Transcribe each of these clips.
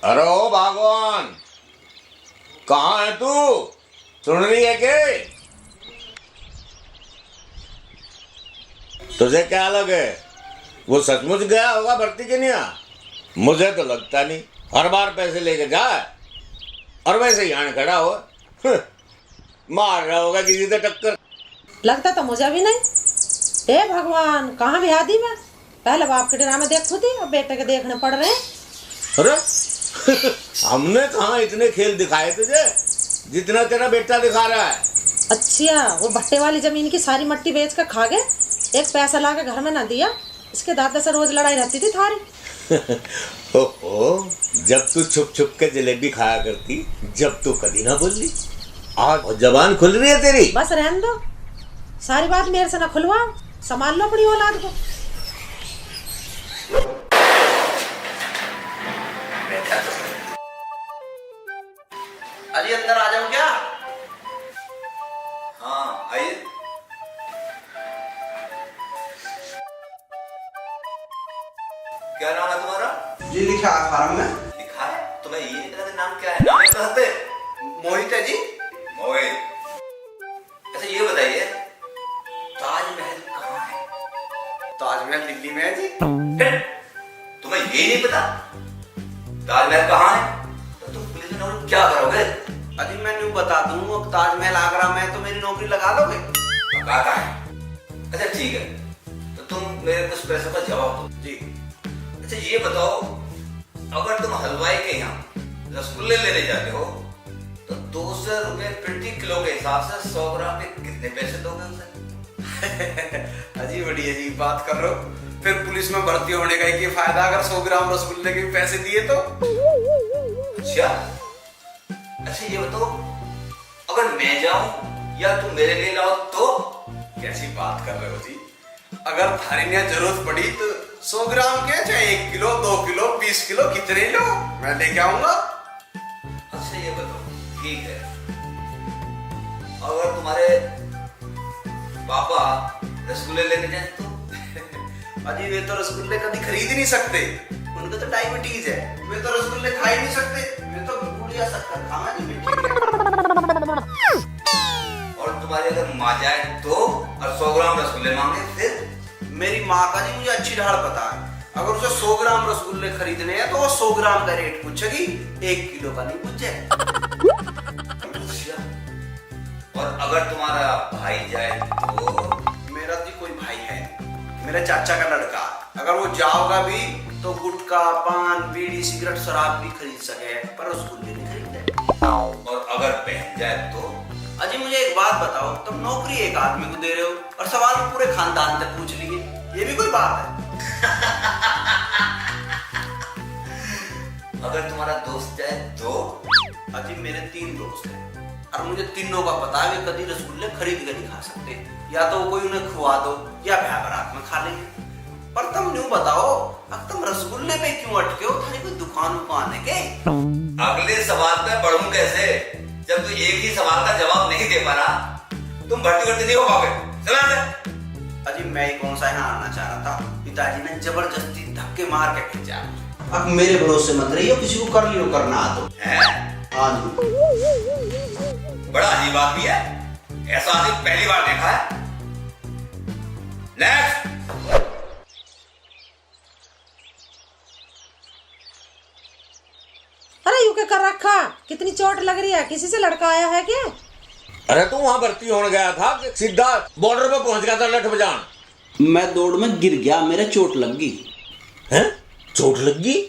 अरे ओ भगवान, कहाँ है तू? सुन रही है के? तुझे क्या लगे वो सचमुच गया होगा भर्ती के नहीं? मुझे तो लगता नहीं। हर बार पैसे लेके जाए और वैसे ही यहाँ खड़ा हो मार रहा होगा किसी से टक्कर। लगता तो मुझे भी नहीं। हे भगवान, कहाँ भी आदि में पहले बाप के ड्रामे देखती थी, अब बेटे के देखने पड़ रहे हैं। अरे हमने कहाँ इतने खेल दिखाए तुझे जितना तेरा बेटा दिखा रहा है। अच्छा, वो भट्टे वाली जमीन की सारी मट्टी बेच कर खा गए, एक पैसा ला के घर में ना दिया। इसके दादा से रोज लड़ाई रहती थी थारी। ओहो, जब तू छुप छुप के जलेबी खाया करती, जब तू कभी ना बोली, आज जबान खुल रही है तेरी। बस रहने दो, सारी बात मेरे से ना खुलवाओ, संभाल लो अपनी औलाद को। अरे अंदर आ जाऊं क्या? हाँ आइए। क्या नाम है तुम्हारा? जी लिखा है फार्म में। लिखा है? तुम्हें ये नहीं पता नाम क्या है? नाम नहीं कहते? मोहित है जी। मोहित। अच्छा ये बताइए, ताजमहल कहाँ है? ताजमहल दिल्ली में है जी। तुम्हें ये नहीं पता ताजमहल कहाँ है? तो तुम पुलिस में नौकरी क्या करोगे? अजी मैं न्यू बता दूं, ताजमहल आगरा में है तो मेरी नौकरी लगा लोगे? लगाता है। अच्छा ठीक है, तो तुम मेरे कुछ पैसों का जवाब दो। जी। अच्छा ये बताओ, अगर तुम हलवाई के यहाँ रसगुल्ले लेने जाते हो तो 200 रुपए प्रति किलो के हिसाब से 100 ग्राम के कितने पैसे दोगे उसे? अजी बड़ी अजीब बात कर रहे हो। फिर पुलिस में भर्ती होने का एक फायदा, अगर 100 ग्राम रसगुल्ले के पैसे दिए तो। अच्छा ये बताओ, अगर मैं जाऊं या तुम मेरे लिए लाओ तो? कैसी बात कर रहे हो जी? अगर थारी ने जरूरत पड़ी तो 100 ग्राम के, चाहे 1 किलो 2 किलो 20 किलो कितने लो, मैं लेके आऊंगा। अच्छा ये बताओ, ठीक है, अगर तुम्हारे पापा रसगुल्ले लेने जाए तो? अजी वे तो रसगुल्ले कभी खरीद ही नहीं सकते, उनको तो डायबिटीज है। वे तो रसगुल्ले खा ही नहीं सकते, वे तो गुड़िया शक्कर खाना नहीं मीठी। और तुम्हारी अगर माँ जाए तो और 100 ग्राम रसगुल्ले मांगे फिर? मेरी माँ का जी मुझे अच्छी ढाल पता है, अगर उसे 100 ग्राम रसगुल्ले खरीदने हैं तो वो 100 ग्राम का रेट पूछेगी, 1 किलो का नहीं पूछे। और अगर तुम्हारा भाई जाए तो? मेरा जी कोई भाई है, मेरे चाचा का लड़का, अगर वो जाओगा भी तो गुटखा पान बीड़ी सिगरेट शराब भी खरीद सके, पर रसगुल्ले नहीं खरीदते। और अगर बहन जाए तो? अजी मुझे एक बात बताओ, तुम नौकरी एक आदमी को दे रहे हो और सवाल पूरे खानदान तक पूछ लिए, ये भी कोई बात है? अगर तुम्हारा दोस्त जाए तो? अजी मेरे 3 दोस्त हैं और मुझे तीनों का पता है वे कभी रसगुल्ले खरीद कर नहीं खा सकते, या तो कोई उन्हें खुआ दो या ब्याह बारात में खा लेंगे। पर तुम न्यू बताओ, अब तुम रसगुल्ले पे क्यों अटके हो? थारी कोई दुकान आने के? अगले सवाल पे बढ़ूं कैसे जब तू एक ही सवाल का जवाब नहीं दे पा रहा? तुम भर्ती नहीं हो पाओगे, चला दे। अजी मैं ही कौन सा यहाँ आना चाह रहा था, पिताजी ने जबरदस्ती धक्के मार के भेजा। अब मेरे भरोसे मत रहियो, किसी को कर लियो करना तो है। हाँ जी। बड़ा अजीब आदमी है, ऐसा आदमी पहली बार देखा है। नेक्स्ट। अरे यू क्या कर रखा? कितनी चोट लग रही है? किसी से लड़का आया है क्या? अरे तू वहां भर्ती होने गया था कि सीधा बॉर्डर पे पहुंच गया था लठ बजान? मैं दौड़ में गिर गया, मेरे चोट लग गई। हैं? चोट लग गई?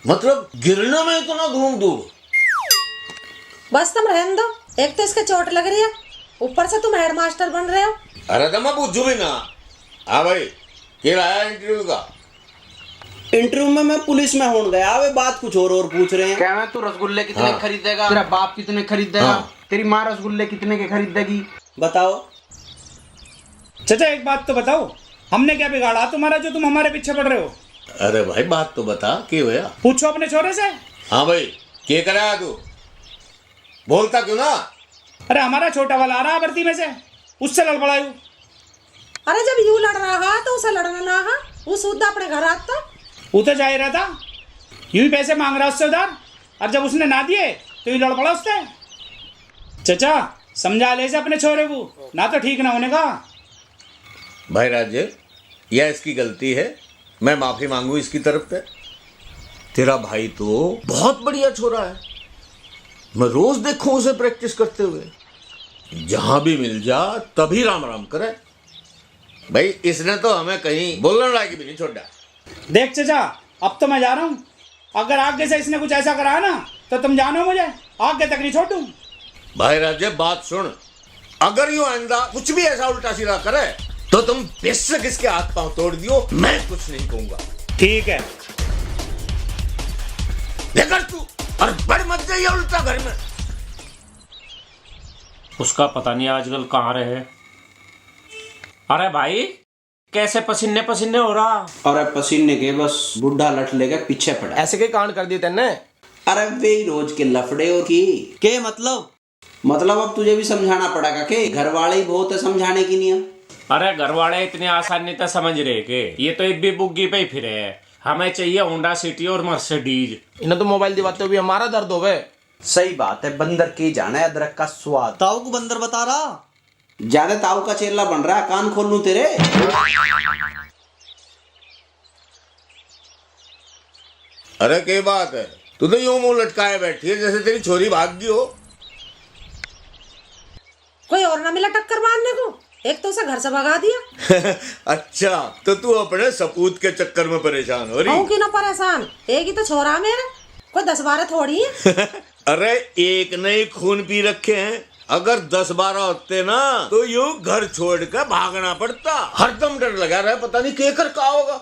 मतलब गिरने में इतना घूम दूर? बस तुम रहने दो, एक तो इसके चोट लग रही है, ऊपर से तुम हेडमास्टर बन रहे हो। अरे तो मैं पूछू भी ना। हाँ भाई, क्या आया इंटरव्यू का? इंटरव्यू में मैं पुलिस में हो गया, वे बात कुछ और पूछ रहे हैं। क्या मैं तू रसगुल्ले कितने खरीदेगा? तेरा बाप कितने खरीदेगा? तेरी माँ रसगुल्ले कितने के खरीदेगी? बताओ चाचा, एक बात तो बताओ, हमने क्या बिगाड़ा तुम्हारा जो तुम हमारे पीछे पड़ रहे हो? अरे भाई बात तो बता, क्या हुआ? पूछो अपने छोरे से। हाँ भाई, क्या कराया तू? बोलता क्यों ना? अरे हमारा छोटा वाला आ रहा भर्ती में से, उससे लड़ पड़ायू। अरे जब यू लड़ रहा तो उसे लड़ना ना, वो सूद अपने घर आता। वो तो जा ही रहा था, यूं ही पैसे मांग रहा उससे उधार, और जब उसने ना दिए तो ये लड़ पड़ा उससे। चचा समझा ले से अपने छोरे को, ना तो ठीक ना होने का। भाई राज्य, यह इसकी गलती है, मैं माफी मांगू इसकी तरफ पे। तेरा भाई तो बहुत बढ़िया छोरा है, मैं रोज देखूं उसे प्रैक्टिस करते हुए। जहां भी मिल जा तभी राम राम करे। भाई इसने तो हमें कहीं बोलने लायक भी नहीं छोड़ा। देख चचा, अब तो मैं जा रहा हूँ, अगर आगे से इसने कुछ ऐसा करा ना तो तुम जानो मुझे आगे तक नहीं छोड़ूं। भाई राजे बात सुन, अगर यूं आइंदा कुछ भी ऐसा उल्टा सीधा करे तो तुम बेशक इसके हाथ पांव तोड़ दियो, मैं कुछ नहीं कहूंगा। ठीक है। लेकर तू और बड़ मत जाइए उल्टा घर में। उसका पता नहीं आजकल कहाँ रहे। अरे भाई कैसे पसीने पसीने हो रहा। अरे पसीने के बस बुढ़ा लट लेके पीछे पड़ा। ऐसे के कांड कर दिए तेने। अरे वे रोज के लफड़े और की के मतलब अब तुझे भी समझाना पड़ेगा के घर वाले ही बहुत है समझाने की नहीं है। अरे घर वाले इतनी आसानी से समझ रहे के ये तो एक भी बुग्गी पे ही फिरे है। हमें चाहिए होंडा सिटी और मर्सिडीज। इन्हें तो मोबाइल दिवाते हुए हमारा दर्द होवे। सही बात है, बंदर की जाना है अदरक का स्वाद। ताऊ को बंदर बता रहा, ज्यादा ताऊ का चेला बन रहा है, कान खोल लूं तेरे। अरे क्या बात है, तू तो यूं मुंह लटकाए बैठी है जैसे तेरी छोरी भाग गई हो। कोई और ना मिला टक्कर मारने को, एक तो उसे घर से भगा दिया। अच्छा तो तू अपने सपूत के चक्कर में परेशान हो रही। क्यों ना परेशान, एक ही तो छोरा मेरा, कोई 10-12 थोड़ी है। अरे एक नहीं खून पी रखे हैं, अगर 10-12 होते ना तो यूं घर छोड़कर भागना पड़ता। हरदम डर लगा रहा है, पता नहीं केकर का होगा।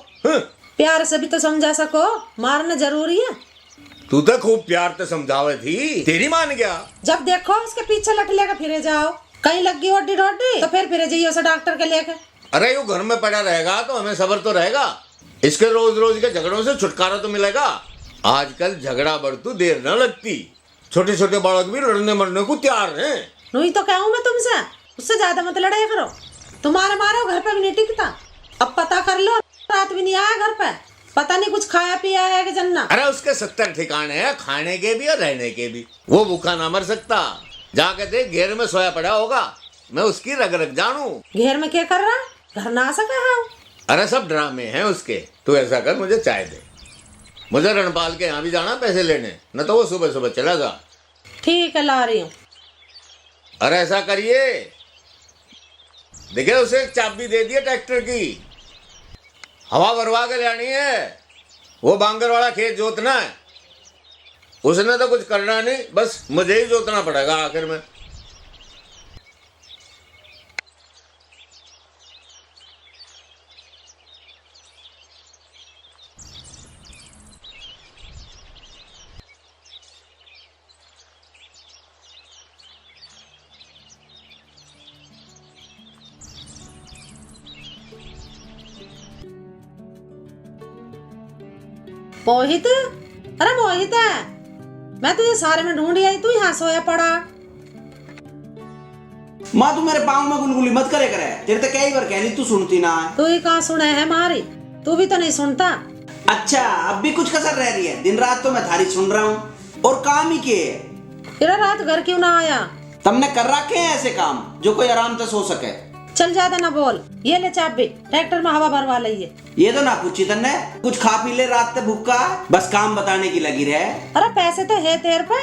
प्यार से भी तो समझा सको, मारना जरूरी है। तू तो खूब प्यार से समझावे थी, तेरी मान गया। जब देखो उसके पीछे लट लेकर फिरे जाओ, कहीं लग गई ओडी डोडी तो फिर फिरे जाइए उसे डॉक्टर के लेकर। अरे यू घर में पड़ा रहेगा तो हमें सब्र तो रहेगा, इसके रोज रोज के झगड़ों से छुटकारा तो मिलेगा। आजकल झगड़ा बढ़तू देर न लगती, छोटे छोटे बालक भी लड़ने मरने को तैयार हैं। नहीं तो कहूँ मैं तुमसे, उससे ज्यादा मत लड़ाई करो, तुम्हारे मारो घर पे भी नहीं टिकता। अब पता कर लो, रात भी नहीं आया घर पे, पता नहीं कुछ खाया पिया है कि जन्ना। अरे उसके 70 ठिकाने हैं, खाने के भी और रहने के भी, वो भूखा ना मर सकता। जाके देख घेर में सोया पड़ा होगा, मैं उसकी रग रग जानू। घेर में क्या कर रहा, घर ना आ सका है। अरे सब ड्रामे हैं उसके। तू ऐसा कर, मुझे चाय दे, मुझे रणपाल के यहाँ भी जाना पैसे लेने, न तो वो सुबह सुबह चला जा। ठीक है ला रही हूँ। अरे ऐसा करिए, देखिए उसे एक चाबी दे दिए ट्रैक्टर की, हवा भरवा के लानी है। वो बांगर वाला खेत जोतना है, उसने तो कुछ करना नहीं, बस मुझे ही जोतना पड़ेगा आखिर में। मोहित, अरे मोहित है, मैं तुझे सारे में ढूंढी आई, तू यहाँ सोया पड़ा। माँ तू मेरे पाँव में गुलगुली मत करे करे, तेरे तो कई बार कहनी तू सुनती ना है। तू ही कहाँ सुने है मारी, तू भी तो नहीं सुनता। अच्छा अब भी कुछ कसर रह रही है, दिन रात तो मैं थारी सुन रहा हूँ और काम ही किए। तेरा रात घर क्यों ना आया? तुमने कर रखे हैं ऐसे काम जो कोई आराम से सो सके। चल ज्यादा ना बोल, ये ले चाबी, ट्रैक्टर में हवा भरवा लइए। ये तो ना पूछी तन्ने, कुछ खा पी ले, रात तक भूखा बस काम बताने की लगी रहे। अरे पैसे तो है तेरे पे।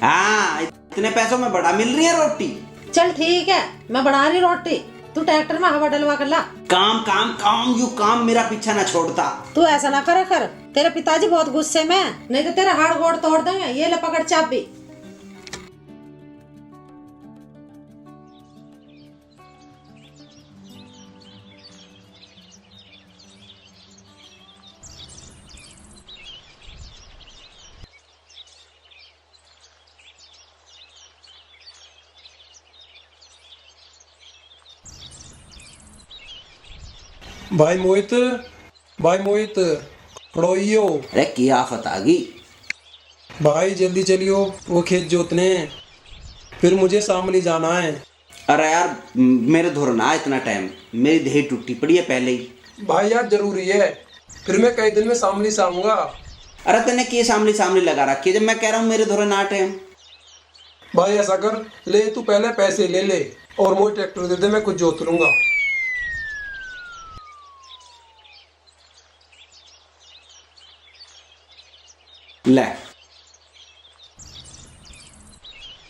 हाँ इतने पैसों में बड़ा मिल रही है रोटी। चल ठीक है, मैं बना रही रोटी, तू ट्रैक्टर में हवा डलवा कर ला। काम काम काम, यू काम मेरा पीछा ना छोड़ता। तू ऐसा ना करे कर, तेरे पिताजी बहुत गुस्से में, नहीं तो तेरा हाड़ गोड़ तोड़ देंगे। ये ले पकड़ चाबी। भाई मोहित, भाई मोहित खड़ोइयो। अरे की आफत आ गई। भाई जल्दी चलियो, वो खेत जोतने हैं, फिर मुझे शामली जाना है। अरे यार मेरे धोर ना इतना टाइम, मेरी देह टूटी पड़ी है पहले ही। भाई यार जरूरी है, फिर मैं कई दिन में शामली से आऊंगा, अरे तेने के सामने सामने लगा रखी है जब मैं कह रहा हूँ मेरे धोरे नाट है। भाई ऐसा कर ले, तू पहले पैसे ले ले और मुझे ट्रैक्टर दे दे, मैं कुछ जोत लूंगा। ले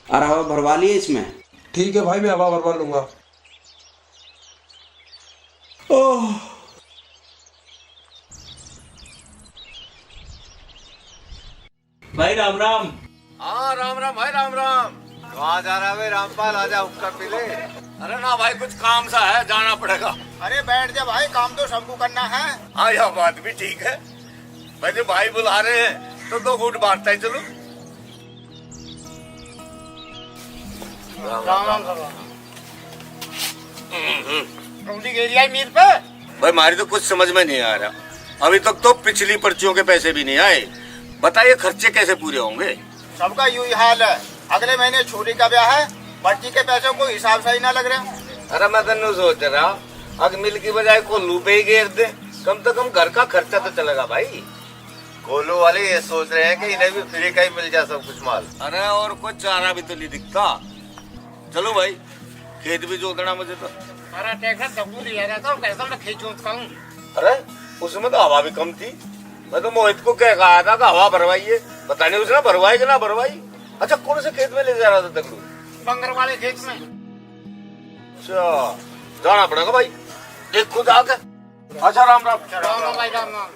अरे हवा भरवा लिए इसमें। ठीक है भाई, मैं हवा भरवा लूंगा। ओह भाई राम राम। हाँ राम राम भाई, राम राम। कहाँ जा रहा है भाई रामपाल? आजा हुक्का पी ले। अरे ना भाई, कुछ काम सा है, जाना पड़ेगा। अरे बैठ जा भाई, काम तो सबको करना है। हाँ यह बात भी ठीक है, वैसे भाई बुला रहे हैं तो 2 घूंट बांटता ही चलो। राम राम एरिया मीर पे। भाई हमारी तो कुछ समझ में नहीं आ रहा, अभी तक तो पिछली पर्चियों के पैसे भी नहीं आए। बताइए खर्चे कैसे पूरे होंगे? सबका यू ही हाल है। अगले महीने छोरी का ब्याह है, पर्ची के पैसों को हिसाब सही ना लग रहे। अरे मैं तो सोच रहा अग मिल की बजाय कोल्लू पे ही घेर दे, कम से कम घर का खर्चा तो चलेगा भाई। कोल्लू वाले ये सोच रहे हैं कि इन्हें भी फ्री का ही मिल जाए सब कुछ माल। अरे और कुछ चारा भी तो नहीं दिखता। चलो भाई, खेत भी जोतना मुझे तो। अरे ट्रैक्टर दबू लिया रहता हूँ, कैसा मैं खेत जोतता हूँ। अरे उसमें तो हवा भी कम थी। मैं तो मोहित को कह कहा था कि हवा भरवाइए, पता नहीं उसने भरवाई कि ना भरवाई। अच्छा कौन से खेत में ले जा रहा था तगड़ू? बंगर वाले खेत में। अच्छा जाना पड़ेगा भाई, देख खुद आकर। अच्छा राम राम। राम राम भाई, राम राम।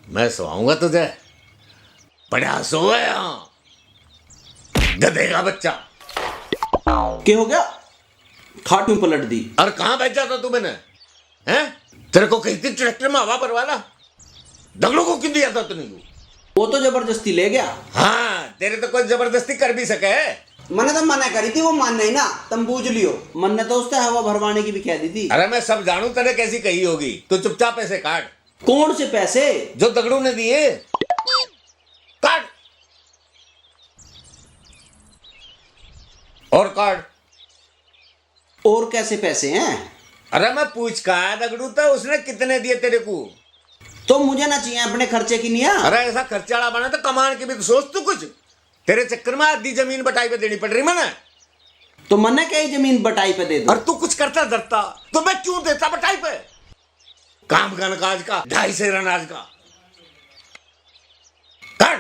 मैं सोऊंगा तुझे, बड़ा सोए यहाँ गधे का बच्चा। क्या हो गया? खाट में पलट दी। और कहाँ भेजा था तू? मैंने हैं तेरे को कही थी ट्रैक्टर में हवा भरवाना, दगड़ों को क्यों दिया था तूने? वो तो जबरदस्ती ले गया। हाँ तेरे तो कोई जबरदस्ती कर भी सके। मैंने तो मना करी थी, वो मान नहीं ना, तुम बूझ लियो। मन ने तो उससे हवा भरवाने की भी कह दी थी। अरे मैं सब जानू तेरे कैसी कही होगी, तो चुपचाप पैसे काट। कौन से पैसे? जो दगड़ू ने दिए, काट और काट। और कैसे पैसे हैं? अरे मैं पूछ कहा दगड़ू तो उसने कितने दिए तेरे को? तो मुझे ना चाहिए अपने खर्चे की निया। अरे ऐसा खर्चाड़ा बना तो कमान की भी तो सोच तू कुछ। तेरे चक्कर में आधी जमीन बटाई पे देनी पड़ रही मैंने। तो मैंने कही जमीन बटाई पे दे दो। और तू कुछ करता धरता तो मैं क्यों देता बटाई पे? काम का नकाज का 2.5 सेर अनाज का कर।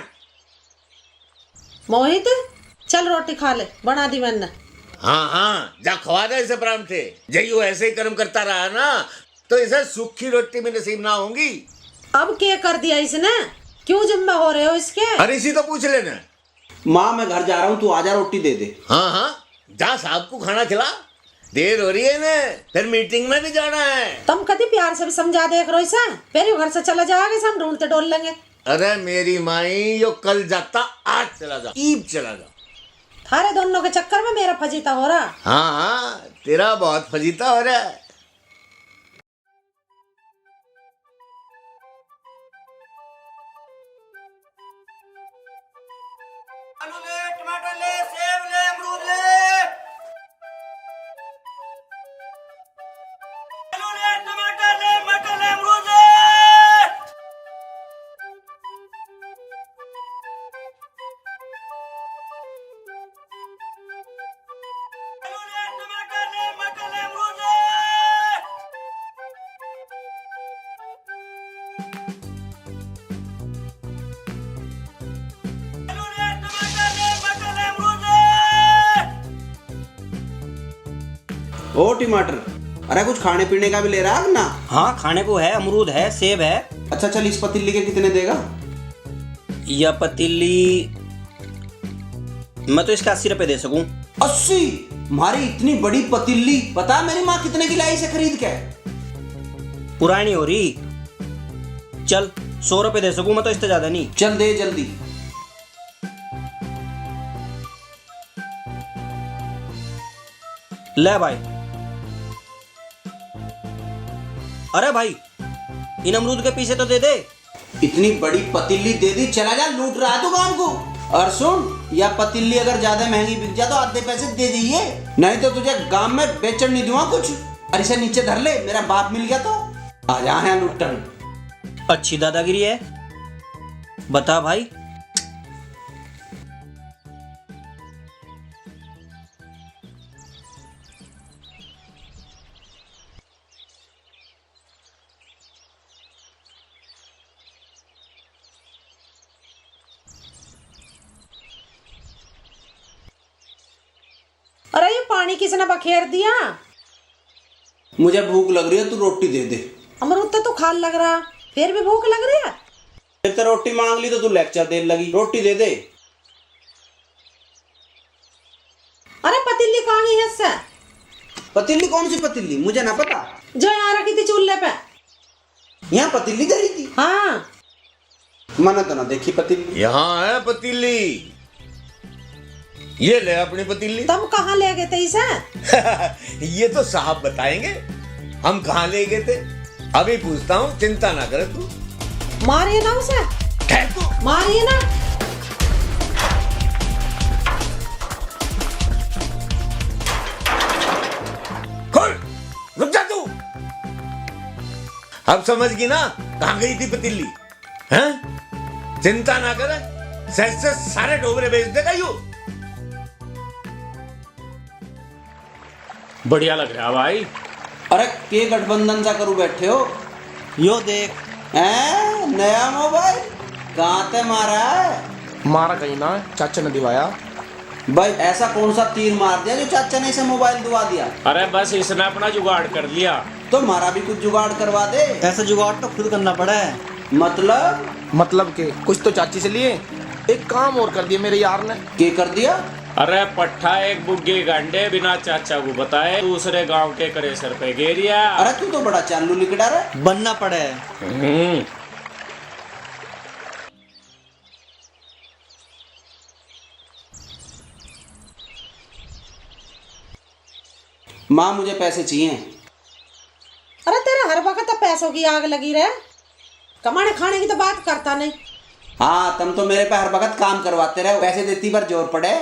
मोहित चल रोटी खा ले, बना दी मैंने। हाँ हाँ जा खवा दे इसे प्राण थे। जय ऐसे ही कर्म करता रहा ना तो इसे सूखी रोटी भी नसीब ना होंगी। अब क्या कर दिया इसने? क्यों जिम्मे हो रहे हो इसके? अरे इसी तो पूछ लेना। माँ मैं घर जा रहा हूँ, तू आजा रोटी दे दे। हाँ हाँ जा साहब को खाना खिला, देर हो रही है ना, फिर मीटिंग में भी जाना है। तुम कभी प्यार से भी समझा देख रहे हो, फिर घर से चला जाओगे, हम ढूंढते डोल लेंगे। अरे मेरी माई यो कल जाता आज चला जा, ईब चला जा। थारे दोनों के चक्कर में मेरा फजीता हो रहा। हाँ हाँ तेरा बहुत फजीता हो रहा है। आलू ले, टमाटर ले, सेब ले, अमरूद ले। आलू ले, टमाटर ले, मटर ले, अमरूद ले। आलू ले, टमाटर ले, मटर ले, अमरूद ले। आलू ले, टमाटर ले, मटर ले, अमरूद ले। ओ टमाटर, अरे कुछ खाने पीने का भी ले रहा है ना? हाँ खाने को है, अमरूद है, सेब है। अच्छा चल, इस पतीली के कितने देगा? यह पतीली मैं तो इसके 80 रुपए दे सकूं। 80? हमारी इतनी बड़ी पतीली पता है मेरी माँ कितने की लाई से खरीद के? पुरानी हो रही। चल 100 रुपए दे सकूं मैं तो, इससे ज्यादा नहीं। चल दे जल्दी। ले भाई। अरे भाई, इन अमरूद के पीछे तो दे दे। इतनी बड़ी पतीली दे दी, चला जा, लूट रहा है तू काम को। और सुन, या पतीली अगर ज्यादा महंगी बिक जाए तो आधे पैसे दे दीजिए, नहीं तो तुझे गांव में बेचन नहीं दूंगा कुछ। अरे इसे नीचे धर ले, मेरा बाप मिल गया तो आ जा यहाँ लुट्टन। अच्छी दादागिरी है, बता भाई। अरे ये पानी किसने बखेर दिया? मुझे भूख लग रही है, तू रोटी दे दे। अमरूद तो खाल लग रहा, फिर भी भूख लग रही है। फिर तो रोटी मांग ली तो तू लेक्चर देने लगी। रोटी दे दे। अरे पतीली कहाँ गई है इससे? पतीली कौन सी पतीली, मुझे ना पता। जो यहाँ रखी थी चूल्हे पे। यहाँ पतीली धरी थी? हाँ। मैंने तो ना देखी पतीली। यहाँ है पतीली, ये ले अपनी पतीली। तुम कहाँ ले गए थे इसे? ये तो साहब बताएंगे हम कहाँ ले गए थे। अभी पूछता हूँ, चिंता ना करे तू। मारिए ना उसे, मारिए ना। खोल, रुक जा तू। अब समझ गई ना कहाँ गई थी पतीली? हैं? चिंता ना करे, सहज से सारे डोबरे बेच देगा यू। बढ़िया लग रहा भाई। अरे के गठबंधन सा करू बैठे हो? यो देख, नया मोबाइल कहाँ ते मारा है? मारा कहीं ना, चाचा ने दिवाया। भाई ऐसा कौन सा तीर मार दिया जो चाचा ने इसे मोबाइल दुआ दिया? अरे बस इसने अपना जुगाड़ कर लिया। तो हमारा भी कुछ जुगाड़ करवा दे। ऐसा जुगाड़ तो खुद करना पड़ा है। मतलब के कुछ तो चाची से लिए, एक काम और कर दिया मेरे यार ने। के कर दिया? अरे पट्ठा एक बुग्गे गंडे बिना चाचा को बताए दूसरे गांव के करे सर पे गेरिया। अरे तू तो बड़ा चालू लिकड़ा है। बनना पड़ा है। माँ मुझे पैसे चाहिए। अरे तेरे हर वक्त पैसों की आग लगी रहे, कमाने खाने की तो बात करता नहीं। हाँ तुम तो मेरे पे हर वक्त काम करवाते रहे, पैसे देती पर जोर पड़े।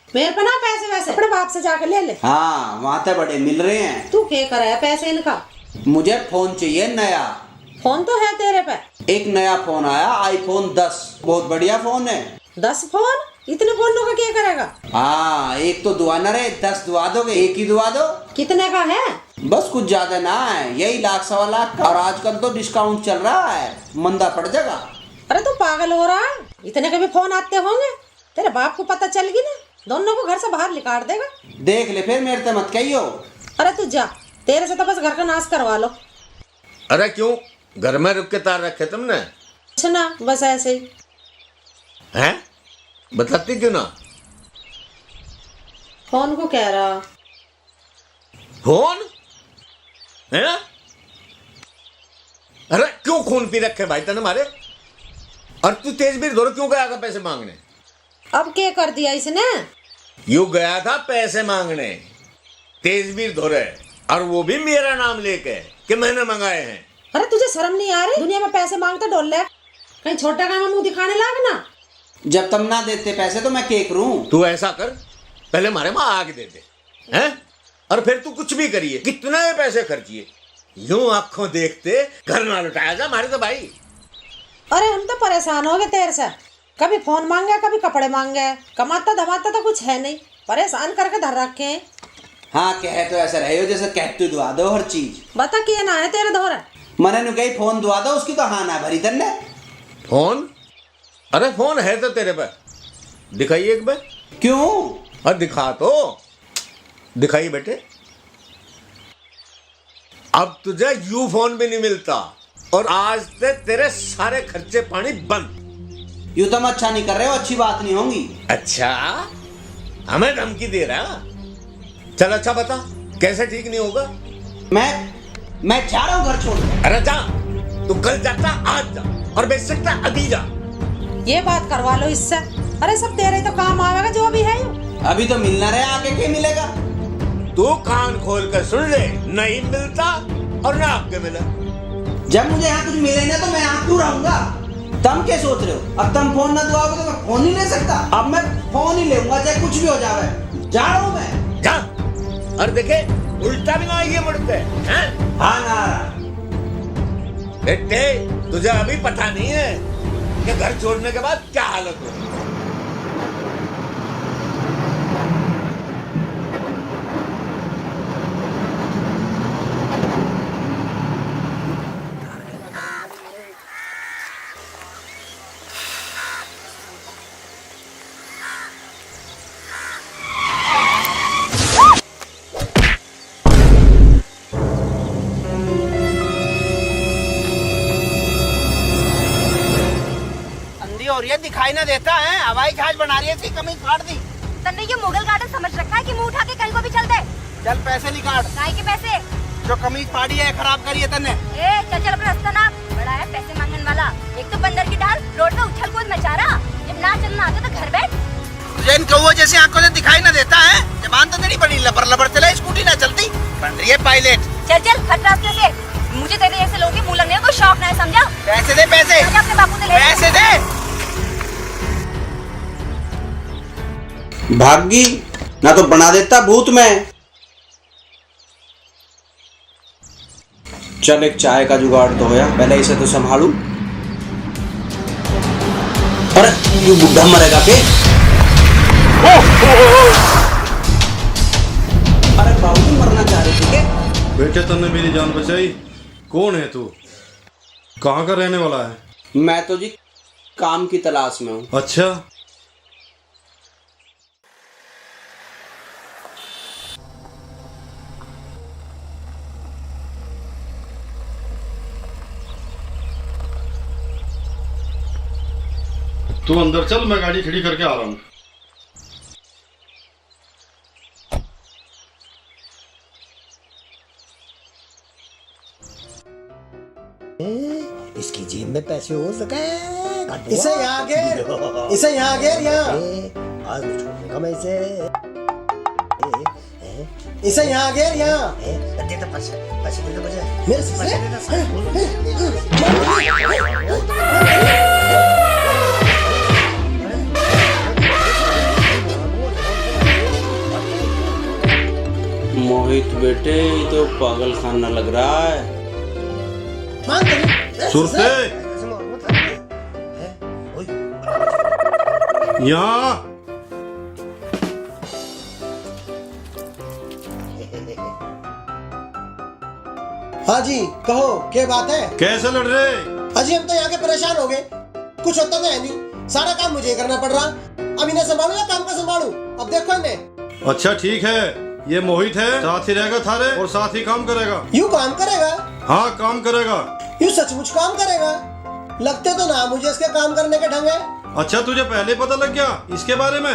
मेरे पे ना पैसे वैसे अपने बाप से जाकर ले ले। हाँ वहाँ तो बड़े मिल रहे हैं। तू क्या करे है पैसे इनका? मुझे फोन चाहिए नया। फोन तो है तेरे पे। एक नया फोन आया, आईफोन 10, बहुत बढ़िया फोन है। 10 फोन? इतने फोनों का क्या करेगा? हाँ एक तो दुआ न रहे, 10 दुआ दोगे, एक ही दुआ दो। कितने का है? बस कुछ ज्यादा ना है, यही लाख सवा लाख का, और आजकल तो डिस्काउंट चल रहा है, मंदा पड़ जाएगा। अरे तू पागल हो रहा है? इतने के भी फोन आते होंगे, तेरे बाप को पता चल गई ना, दोनों को घर से बाहर निकाल देगा। देख ले फिर, मेरे से मत कहियो। अरे तू जा, तेरे से तो बस घर का नाश करवा लो। अरे क्यों, घर में रुक के तार रखे तुमने? कुछ ना, बस ऐसे ही। हैं? बताती क्यों ना? फोन को कह रहा। फोन है? अरे क्यों खून पी रखे भाई तने मारे? और तू तेजबीर धोर क्यों गया था पैसे मांगने? अब क्या कर दिया इसने? यू गया था पैसे मांगने तेजबीर धोरे, और वो भी मेरा नाम लेके कि मैंने मंगाए हैं। अरे तुझे शर्म नहीं आ रही? दुनिया में पैसे मांगता डोल ले, कहीं छोटा काम में मुंह दिखाने लाग ना। जब तुम ना देते पैसे तो मैं क्या करूं? तू ऐसा कर, पहले मारे माँ आग दे दे, हैं? और फिर तू कुछ भी करिए, कितने पैसे खर्चिए, यूं आंखों देखते घर ना लुटाया जा मारे तो भाई। अरे हम तो परेशान हो गए तेरे से, कभी फोन मांगे कभी कपड़े मांगे, कमाता धमाता तो कुछ है नहीं, परेशान करके धर रखे हैं। हाँ कहे तो ऐसा रहे हो जैसे कहते दुआ दो हर चीज। बता क्या ना है तेरे दोहरा? मैंने नु कही फोन दुआ दो, उसकी तो हाँ ना भरी तन्ने। फोन? अरे फोन है तो तेरे पे, दिखाइए एक बार। क्यों? और दिखा तो, दिखाइए बेटे। अब तुझे यू फोन भी नहीं मिलता, और आज से तेरे सारे खर्चे पानी बंद। यू तुम अच्छा नहीं कर रहे हो, अच्छी बात नहीं होगी। अच्छा, हमें धमकी दे रहा? चल अच्छा बता, कैसे ठीक नहीं होगा? मैं जा रहा हूँ घर छोड़। अरे जा, तू कल जाता आज जा, और बेच सकता अभी जा। ये बात करवा लो इससे। अरे सब तेरे तो काम आवेगा जो भी है। अभी तो मिलना रहे, आगे क्या मिलेगा? तू कान खोल कर सुन ले, नहीं मिलता और ना आपके मिला। जब मुझे यहाँ कुछ मिले ना तो मैं यहाँ क्यों रहूंगा? तुम क्या सोच रहे हो? अब तुम फोन ना दुआओगे तो मैं फोन ही ले सकता। अब मैं फोन ही लेऊंगा चाहे कुछ भी हो जाए। जा रहा हूँ मैं। जा। और देखे उल्टा भी ना आइए मुड़ते हैं? हाँ ना। बेटे तुझे अभी पता नहीं है कि घर छोड़ने के बाद क्या हालत हो। और ये दिखाई ना देता है, हवाई जहाज बना रही है, इसकी कमीज फाड़ दी। तन्ने ये मुगल गार्डन समझ रखा है कि मुंह उठा के कहीं को भी चल दे। चल पैसे निकाल। काय के पैसे? जो कमीज फाड़ी है खराब करी है तन्ने। ए चल चल अपना रास्ता नाप। बड़ा है पैसे मांगने वाला। एक तो बंदर की डाल रोड पे उछल कूद मचा रहा। जब ना चलना आता तो घर बैठ। तुझे इन कौओं जैसी आंखों से दिखाई ना देता है? जबान तो तेरी बड़ी लबर लबर चले, स्कूटी ना चलती बन रही है पायलट। चल चल हट रास्ते से। मुझे तेरे ऐसे लोगों के मुंह लगने का कोई शौक नहीं है, समझा? पैसे दे पैसे। अपने बापू से ले पैसे दे। भागी ना तो बना देता भूत में। चल एक चाय का जुगाड़ तो होया, पहले इसे तो संभालू। अरे ये बुढ़ा मरेगा के? अरे बाबू मरना चाह रही थी के? बेटे तुमने मेरी जान बचाई। कौन है तू? कहाँ का रहने वाला है? मैं तो जी काम की तलाश में हूँ। अच्छा तू अंदर चल, मैं गाड़ी खड़ी करके आ रहा हूँ। इसकी जेब में पैसे हो सके। इसे यहाँ घेर, इसे यहाँ घेर, यहाँ आज मैं छोड़ने का मैं इसे यहाँ घेर, यहाँ दे दे पैसे, पैसे दे दे मुझे। मेरे से मोहित बेटे ये तो पागल खाना लग रहा है। सुरते यहाँ हाँ जी कहो क्या बात है? कैसे लड़ रहे? अजी हम तो यहाँ के परेशान हो गए, कुछ होता तो है नहीं, सारा काम मुझे करना पड़ रहा। अब इन्हें संभालू या काम का संभालू? अब देखो इन्हें। अच्छा ठीक है, ये मोहित है, साथ ही रहेगा थारे और साथ ही काम करेगा। यूँ काम करेगा? हाँ काम करेगा। यूँ सचमुच काम करेगा? लगते तो ना मुझे इसके काम करने के ढंग है। अच्छा तुझे पहले पता लग गया इसके बारे में?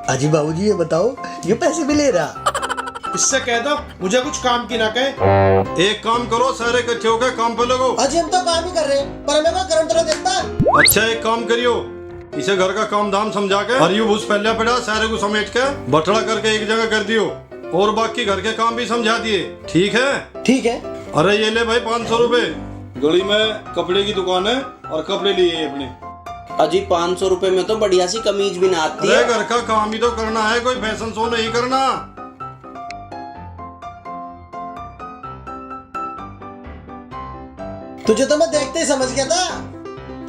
अजी बाबूजी ये बताओ, ये पैसे भी ले रहा? इससे कह दो मुझे कुछ काम की ना कहे। एक काम करो, सारे इकट्ठे होकर काम पे लगो। अजी हम तो काम ही कर रहे हैं, पर हमें कोई करंट नहीं देता। अच्छा एक काम करियो, इसे घर का काम धाम समझा के और यूं पहले पड़ा सारे को समेट के बटड़ा करके एक जगह कर दियो और बाकी घर के काम भी समझा दिए। ठीक है? ठीक है। अरे ये ले भाई 500 रुपए। गली में कपड़े की दुकान है और कपड़े लिए अपने। अजी 500 रुपए में तो बढ़िया सी कमीज भी ना आती है। घर का काम ही तो करना है, कोई फैशन शो नहीं करना। तुझे तो मैं देखते ही समझ गया था,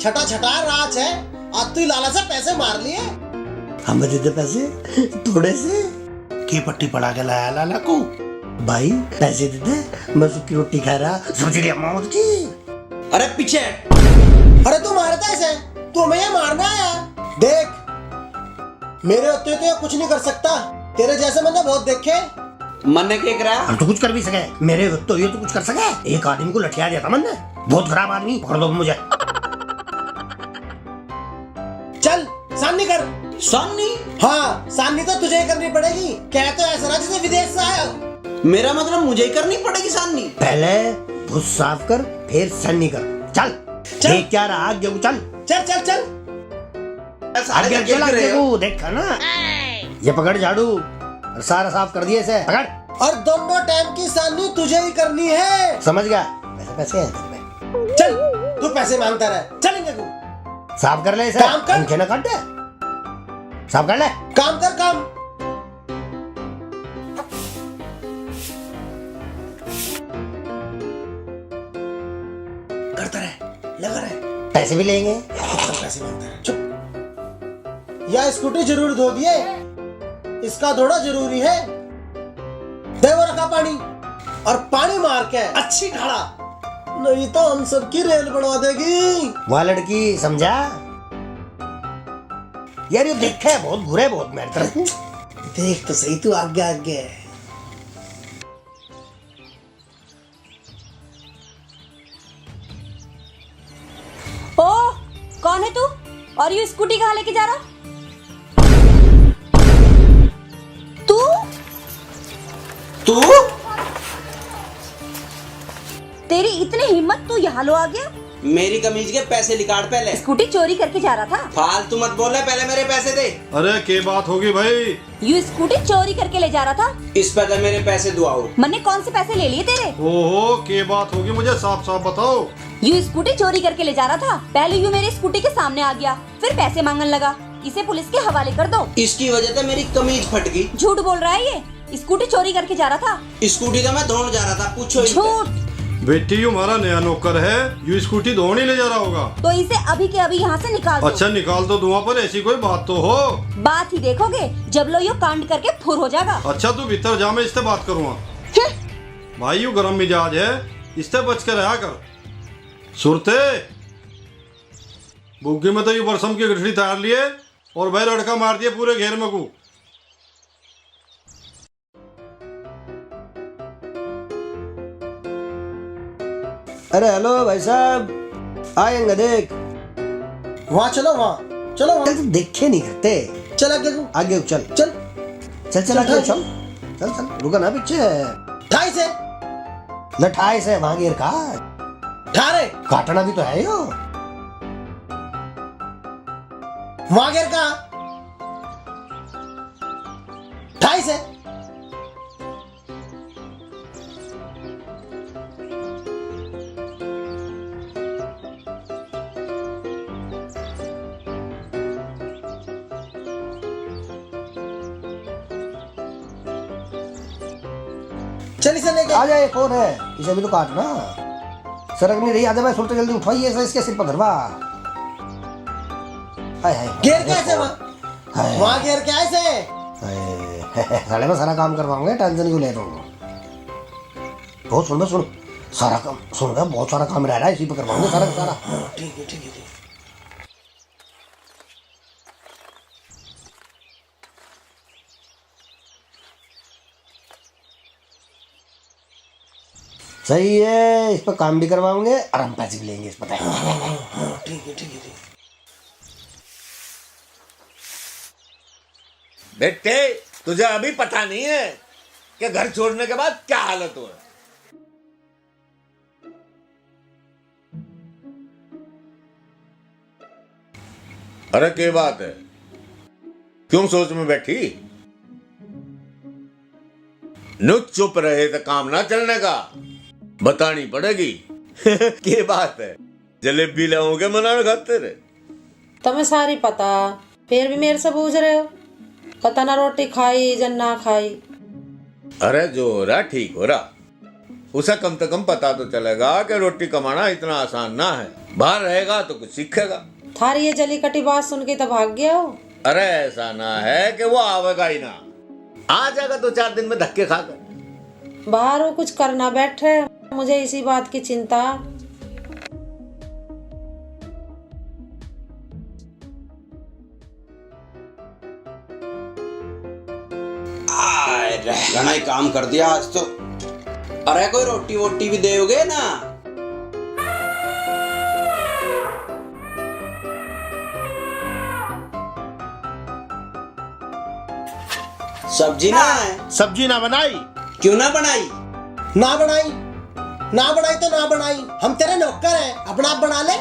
छटा छटा राज है। आज तू लाला से पैसे मार लिए। हमें दे दे पैसे थोड़े से। की पट्टी पड़ा के लाया लाला को। भाई पैसे दे दे, मैं सुखी रोटी खा रहा, समझ लिया मौत की। अरे पीछे। अरे तू मारता ऐसे, तू हमें यहाँ मारना आया। देख मेरे होते तो कुछ नहीं कर सकता, तेरे जैसे मैंने बहुत देखे। मन ने क्या करा? हम तो कुछ कर भी सके, मेरे तो ये तो कुछ कर सके। एक आदमी को लठिया दिया था मन ने, बहुत खराब आदमी, पकड़ दो मुझे। चल सानी कर। सानी? हाँ सानी तो तुझे ही करनी पड़ेगी। क्या तो ऐसा ना जैसे विदेश से आया हो। मेरा मतलब मुझे ही करनी पड़ेगी सानी? पहले भूस साफ कर फिर सानी कर। चल देख क्या रहा आगे को। चल चल चल चल आगे चल, आगे को देखा ना। ये पकड़ झाड़ू, और सारा साफ कर दिए इसे। पकड़। और दोनों टाइम की सानी तुझे ही करनी है। समझ गया? पैसे पैसे हैं तेरे में। चल तू पैसे मांगता रहे, चलेंगे तू। साफ कर ले इसे। काम कर। पंखे ना काट दे। साफ कर ले। काम कर काम। करता रहे, लगा रहे। पैसे भी लेंगे। पैसे मांगता है, चुप। यह स्कूटी जरूर धो दिए, इसका धोना जरूरी है। दे वो रखा पानी, और पानी मार के अच्छी ढाला, नहीं तो हम सबकी रेल बढ़ा देगी। वह लड़की समझा यार, ये देखे है बहुत बुरे, बहुत मेरी तरफ। देख तो सही, तू आगे आगे। ओ, कौन है तू? और ये स्कूटी कहाँ लेके जा रहा? तू तेरी इतनी हिम्मत, तू यहाँ लो आ गया? मेरी कमीज के पैसे निकाल पहले। स्कूटी चोरी करके जा रहा था? फालतू मत बोल, पहले मेरे पैसे दे। अरे के बात होगी भाई? यू स्कूटी चोरी करके ले जा रहा था? इस पहले मेरे पैसे दुआओ। मैंने कौन से पैसे ले लिए तेरे? ओहो, के बात होगी, मुझे साफ साफ बताओ। यू स्कूटी चोरी करके ले जा रहा था, पहले यू मेरी स्कूटी के सामने आ गया, फिर पैसे मांगने लगा। इसे पुलिस के हवाले कर दो। इसकी वजह से मेरी कमीज फट गई। झूठ बोल रहा है ये, स्कूटी चोरी करके जा रहा था। स्कूटी तो मैं धोने जा रहा था, पूछो। झूठ। बेटी यू हमारा नया नौकर है, यू स्कूटी धोने ले जा रहा होगा। तो इसे अभी के अभी यहाँ से निकाल दो। अच्छा निकाल दो धुआं, पर ऐसी कोई बात तो हो। बात ही देखोगे जब लो यो कांड करके फुर हो जाएगा। अच्छा तू भीतर जा, मैं इससे बात करूँगा। भाई यू गरम मिजाज है, इससे बच कर रहा कर। सुरते बुग्गी में तो यू बरसम की गठरी तार लिए और भाई लड़का मार दिए पूरे घेर में को। अरे हेलो भाई साहब, आएंगे देख। वहाँ चलो, वहाँ चलो, वहाँ। चल, देखे नहीं करते। चल आगे, आगे चल चल चल चल आगे चल चल चल, रुका ना पीछे। ठाई से लठाई से वहां गिर का ठारे, काटना भी तो है यो। वहां गिर का ठाई से। चल इसे लेके आ जाए। कौन है? इसे भी तो काटना। सड़क नहीं रही, आजा भाई, सुनते जल्दी उठाइए इसके सिर पर धरवा। हाय हाय, गिर कैसे वहाँ? वहाँ गिर कैसे? साले में सारा काम करवाऊंगे, टेंशन क्यों ले रहा हूँ? बहुत सुन सारा काम सुन, बहुत सारा काम रह रहा है, इसी पे करवाऊंगे सारा का सारा। ठीक है ठीक है। सही है, इस पर काम भी करवाओगे और हम पैसे भी लेंगे इस पर। ठीक है ठीक है। बेटे तुझे अभी पता नहीं है कि घर छोड़ने के बाद क्या हालत हो। अरे क्या बात है, क्यों सोच में बैठी? नु चुप रहे तो काम ना चलने का, बतानी पड़ेगी। क्या बात है, जलेबी लाओगे मनाने खातिर? तुम्हें सारी पता, फिर भी मेरे से पूछ रहे हो। पता ना रोटी खाई जन ना खाई। अरे जो हो रहा ठीक हो रहा, उसे कम से कम पता तो चलेगा कि रोटी कमाना इतना आसान ना है। बाहर रहेगा तो कुछ सीखेगा। थारी ये जली कटी बात सुन के तो भाग गया हो। अरे ऐसा ना है कि वो आवेगा ही ना, आ जाएगा 2-4 दिन में धक्के खाकर। बाहर वो कुछ करना बैठे, मुझे इसी बात की चिंता। घना ही काम कर दिया आज तो। अरे कोई रोटी वोटी भी दोगे ना? सब्जी ना है? सब्जी ना बनाई? क्यों ना बनाई? ना बनाई तो ना बनाई, हम तेरे नौकर हैं, अपना आप बना ले।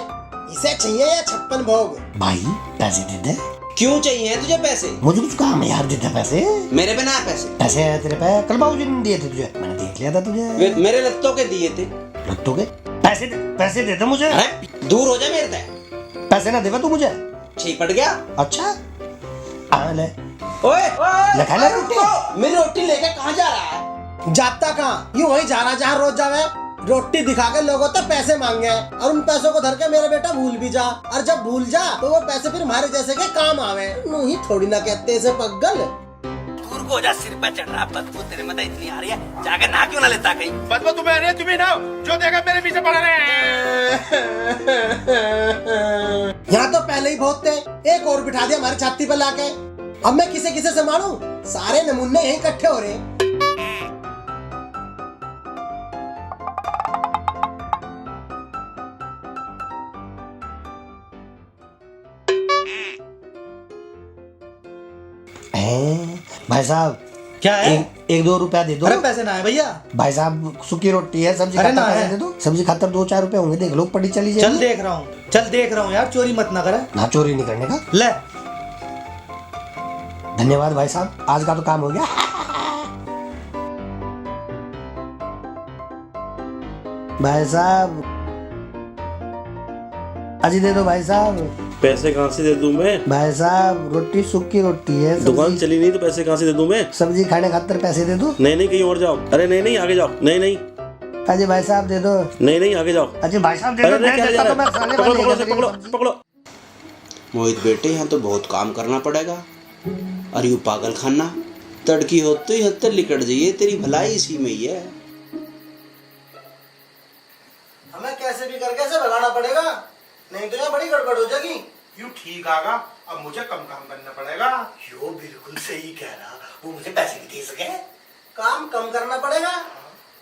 इसे चाहिए या 56 भोग? भाई पैसे दे दे। क्यों चाहिए तुझे पैसे? मुझे कुछ काम है यार, देता पैसे। मेरे पे ना है पैसे। पैसे है तेरे पे? कल बाबूजी ने दिए थे तुझे, मैंने देख लिया था तुझे। मेरे लत्तों के दिए थे। लत्तों के? पैसे दे दे मुझे। अरे दूर हो जा मेरे से। पैसे ना देगा तू मुझे? छी पड़ गया। अच्छा ले। ओए लगा ले रोटी। मेरी रोटी लेके कहाँ जा रहा है? जाता कहाँ, यूं वही जा रहा जहाँ रोज जावे। रोटी दिखा के लोगों तो पैसे मांगे और उन पैसों को धर के मेरा बेटा भूल भी जा, और जब भूल जा तो वो पैसे फिर हमारे जैसे के काम आवे। नू ही थोड़ी ना कहते इसे पगल। दूर को जा, सिर पे चढ़ रहा बदबू तेरे में तो इतनी आ रही है, जाके नहा क्यों ना लेता कहीं? बदबू तुम्हें आ रही है, तुम्हें ना जो देगा मेरे पीछे पड़ा रहे। यहाँ तो पहले ही बहुत थे, एक और बिठा दिया हमारी छाती पे लाके। अब मैं किसे किसे से मानूं? सारे नमूने यहीं इकट्ठे हो रहे। भाई साहब क्या है? एक 2 रुपया दे दो। अरे पैसे ना है भैया। भाई साहब सूखी रोटी है, सब्जी खाता पैसे दे दो। सब्जी खातर 2-4 रुपए होंगे, देख लो पड़ी चली जाए। चल देख रहा हूँ यार, चोरी मत ना करे। ना चोरी नहीं करने का। ले धन्यवाद भाई साहब, आज का तो काम हो गया। भाई साहब अजी दे दो भाई साहब। पैसे कहाँ से दे दूं मैं? भाई साहब रोटी सूखी रोटी है, दुकान चली नहीं तो पैसे कहाँ से दे दूं मैं? सब्जी खाने खातर पैसे दे दो। नहीं कहीं और जाओ। अरे नहीं आगे जाओ। नहीं अजय भाई साहब दे दो। नहीं आगे जाओ। अजय भाई साहब दे दो। पकड़ो। मोहित बेटे यहाँ तो बहुत काम करना पड़ेगा। अरे यू पागल खाना, तड़की होते ही हत्तर लिकट जाइए, तेरी भलाई इसी में ही है। हमें कैसे भी करके ऐसे भगाना पड़ेगा, नहीं तो यहाँ बड़ी गड़बड़ हो जाएगी। यू ठीक आगा, अब मुझे कम काम करना पड़ेगा। यो बिल्कुल सही कह रहा, वो मुझे पैसे भी दे सके। काम कम करना पड़ेगा।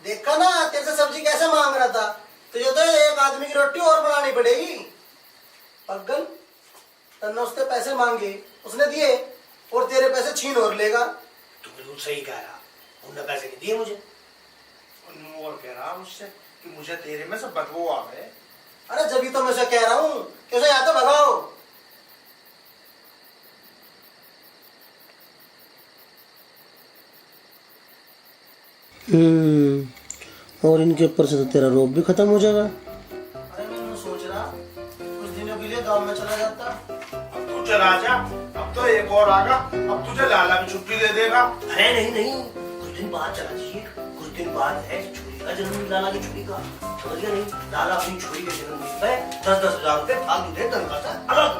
देखा ना तेरे से सब्जी कैसे मांग रहा था, तुझे तो एक आदमी की रोटी और बनानी पड़ेगी। पगल तन्ने उससे पैसे मांगे, उसने दिए और तेरे पैसे छीन और लेगा। तू बिल्कुल सही कह रहा, उन्होंने पैसे नहीं दिए मुझे। और कह रहा उससे कि मुझे तेरे में से बदबू आ गए। अरे जब तो मैं उसे कह रहा हूँ कि उसे या तो भगाओ। और इनके ऊपर से तो तेरा रोब भी खत्म हो जाएगा। अरे मैं सोच रहा कुछ दिनों के लिए गांव में चला जाता। अब तू चला जा, अब तो एक और आगा, अब तुझे लाला भी छुट्टी दे देगा। अरे नहीं कुछ दिन बाद चला जाइए, कुछ दिन बाद है छोरी का जन्मदिन, लाला की छोरी का, समझ गया नहीं? लाला अपनी छोरी के जन्मदिन पे 10-10 हजार रुपए फालतू दे तनख्वाह से अलग।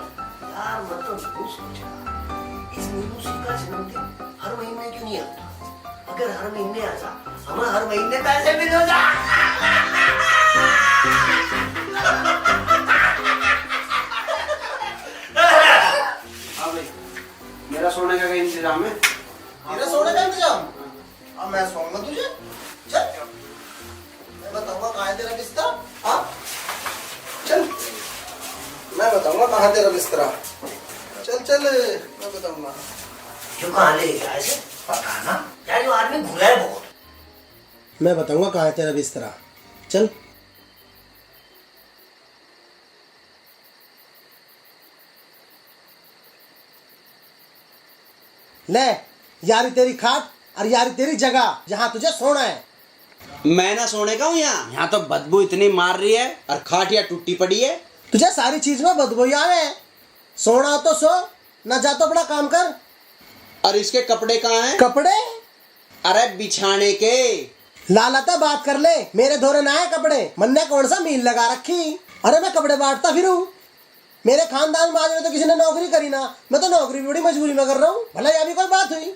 यार मैं तो सोच रहा इस नीलूसी का जन्मदिन हर महीने क्यों नहीं आता? अगर हर महीने आ जा, हमें हर महीने पैसे भी दो जा। मेरा सोने का इंतजाम है। तेरा सोने का इंतजाम? अब मैं सोऊंगा तुझे। चल मैं बताऊंगा कहाँ है तेरा बिस्तर। हाँ चल मैं बताऊंगा कहाँ है तेरा बिस्तरा। चल मैं बताऊंगा। क्यों कहाँ ले गया ऐसे? पता ना यार, जो आदमी घुरा है बहुत। मैं बताऊंगा कहाँ है तेरा बिस्तरा। चल ले, यारी तेरी खाट और यारी तेरी जगह जहाँ तुझे सोना है। मैं ना सोने का हूँ यहाँ तो बदबू इतनी मार रही है और खाटिया टूटी पड़ी है। तुझे सारी चीज में बदबू ही आवे। सोना हो तो सो, ना जा तो बड़ा काम कर। और इसके कपड़े कहाँ हैं? कपड़े? अरे बिछाने के। लालता बात कर ले, मेरे धोरे ना है कपड़े। मन ने कौन सा मील लगा रखी? अरे मैं कपड़े बांटता फिरूं। मेरे खानदान में आज में तो किसी ने नौकरी करी ना, मैं तो नौकरी बड़ी मजबूरी में कर रहा हूँ। भला यह भी कोई बात हुई?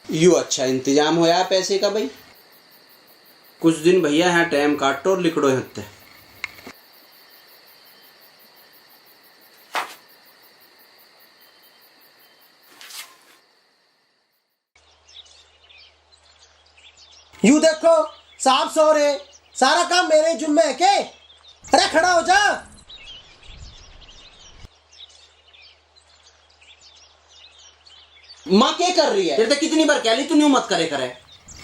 यू अच्छा इंतजाम होया पैसे का भाई। कुछ दिन भैया यहाँ टाइम काटो और लिखड़ो हत्ते। यू देखो साहब सो रहे, सारा काम मेरे जुम्मे है के? अरे खड़ा हो जा। माँ क्या कर रही है? तेरे तो कितनी बार कह ली तू न्यू मत करे करे।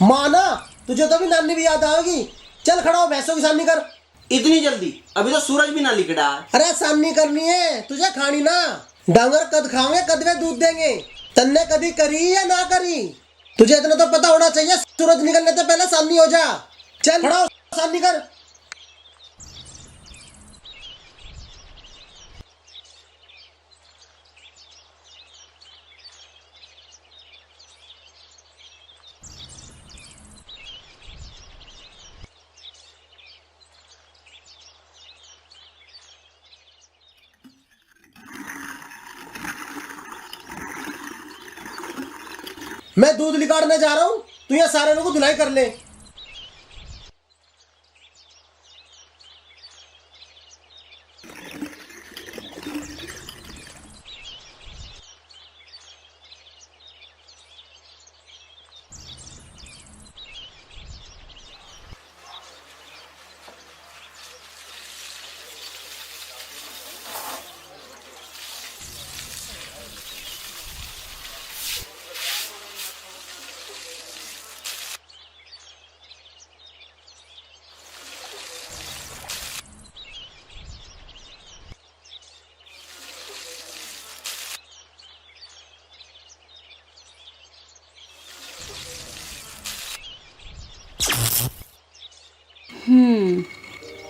माँ ना, तुझे तो भी नानी भी याद आएगी। चल खड़ा हो, भैंसों की सामने कर। इतनी जल्दी? अभी तो सूरज भी ना लिकड़ा। अरे आसान नहीं करनी है, तुझे खानी ना। डांगर कद खाओगे कद वे दूध देंगे। तन्ने कभी करी या ना करी, तुझे इतना तो पता होना चाहिए। सूरज निकलने से पहले सामनी हो जा। चल खड़ा हो, सामनी कर। मैं दूध निकालने जा रहा हूँ, तू यहाँ सारे लोगों को धुलाई कर ले।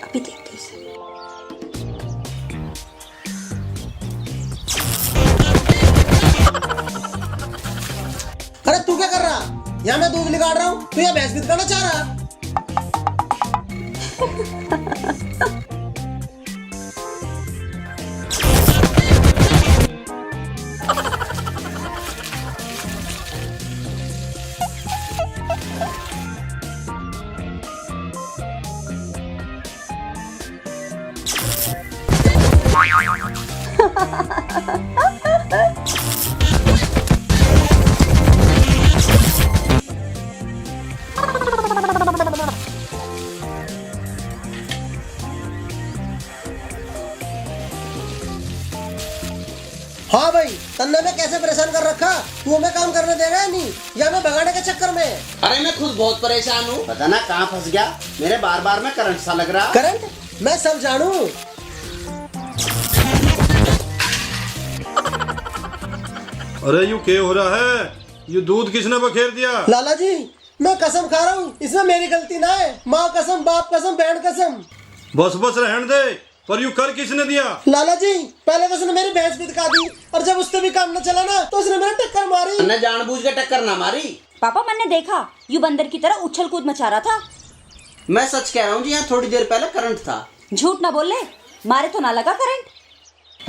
अभी देखते इसे। अरे तू क्या कर रहा? यहाँ मैं दूध निकाल रहा हूँ, तू यहाँ भैंस भी करना चाह रहा? हाँ भाई, तन्ने में कैसे परेशान कर रखा? तू हमें काम करने देगा या नहीं, या मैं भगाने के चक्कर में? अरे मैं खुद बहुत परेशान हूँ, पता ना कहाँ फंस गया। मेरे बार बार में करंट सा लग रहा। करंट? मैं सब जानू। अरे यू क्या हो रहा है? ये दूध किसने बखेर दिया? लाला जी, मैं कसम खा रहा हूँ, इसमें मेरी गलती ना है। माँ कसम, बाप कसम, बहन कसम। बस बस रहने दे, पर यू कर किसने दिया? लाला जी, पहले तो उसने मेरी भैंस भी दिखा दी, और जब उससे भी काम न चला ना, तो उसने मेरे टक्कर मारी। मैंने जानबूझ के टक्कर ना मारी। पापा, मैंने देखा यू बंदर की तरह उछल कूद मचा रहा था। मैं सच कह रहा हूँ जी, यहाँ थोड़ी देर पहले करंट था। झूठ ना बोल ले, मारे तो ना लगा करंट।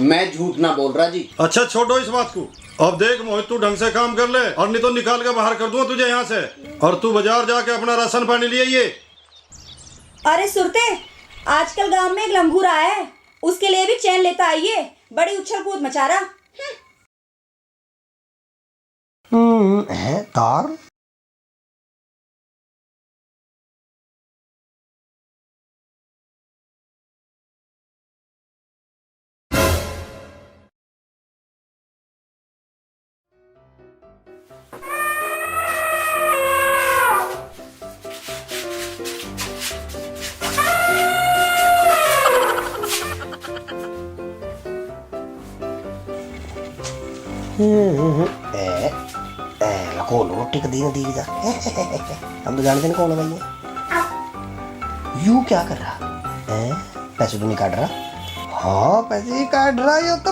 मैं झूठ ना बोल रहा जी। अच्छा छोड़ो इस बात को। अब देख मोहित, तू ढंग से काम कर ले, और नहीं तो निकाल के बाहर कर दूंगा तुझे यहाँ से। और तू बाजार जाके अपना राशन पानी ले आइए। अरे सुरते, आजकल गांव में एक लंगूर आया है, उसके लिए भी चैन लेता आइए। बड़ी उछल कूद मचा रहा है। तार कौन रोटी का दिन दी जा। हम तो जानते नहीं कौन है भाई ये। यू क्या कर रहा है? पैसे तो नहीं काट रहा? हाँ पैसे ही काट रहा है तो।